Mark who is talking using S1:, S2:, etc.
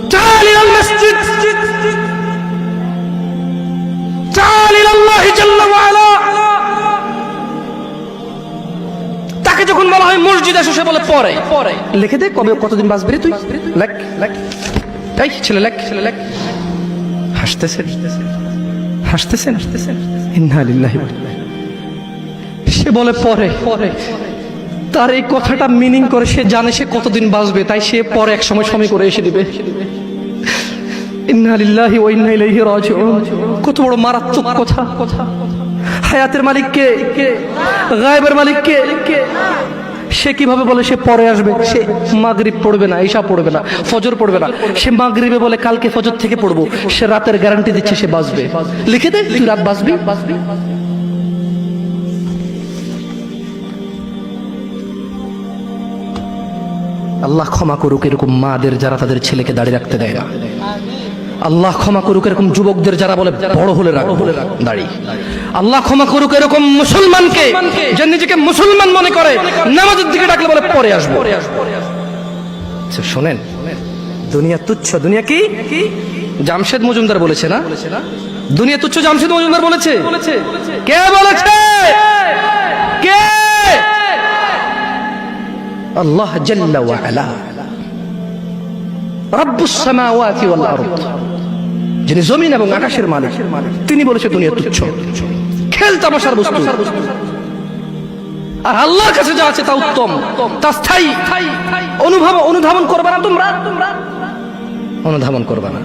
S1: تعال إلى المسجد تعال إلى الله جل وعلا তাকে যখন বলা হয় মসজিদে এসে সে বলে পরে লিখে দে কবে কতদিন বাঁচবি রে তুই লেখ এই ছেলে লেখ হাসতেছেন ইন্না লিল্লাহি ওয়া ইন্না ইলাইহি সে বলে পরে তার এই কথাটা মিনিং করে সে জানে সে কতদিন বাঁচবে তাই সে পরে এক সময় করে এসে দিবে ইন্না লিল্লাহি ওয়া ইন্না ইলাইহি রাজিউন কত বড় মারাত্মক কথা হায়াতের মালিক কে গায়েবের মালিক কে সে কিভাবে বলে সে পরে আসবে সে মাগরিব পড়বে না ঈশা পড়বে না ফজর পড়বে না সে মাগরিবে বলে কালকে ফজর থেকে পড়বো সে রাতের গ্যারান্টি দিচ্ছে সে বাঁচবে লিখে দে তুই রাত বাঁচবি আল্লাহ ক্ষমা করুক এরকম মাদের যারা তাদের ছেলেকে দাঁড়িয়ে রাখতে দেয় না আল্লাহ ক্ষমা করুক এরকম যুবকদের যারা বলে বড় হলে দাঁড়ি আল্লাহ ক্ষমা করুক এরকম মুসলমানকে যে নিজেকে মুসলমান মনে করে নামাজের দিকে ডাকলে বলে পরে আসবো শোনেন দুনিয়া তুচ্ছ দুনিয়া কি জামশেদ মজুমদার বলেছে না দুনিয়া তুচ্ছ জামশেদ মজুমদার বলেছে কে বলেছে কে আল্লাহ জাল্লা ওয়া আলা রব্বুস সামাওয়াতি ওয়াল আরদ যিনি জমিন এবং আকাশের মালিক তিনি বলেছে দুনিয়া তুচ্ছ খেল তামাশার বস্তু আর আল্লাহর কাছে যা আছে তা উত্তম তা স্থায়ী অনুধাবন করবে না তোমরা অনুধাবন করবে না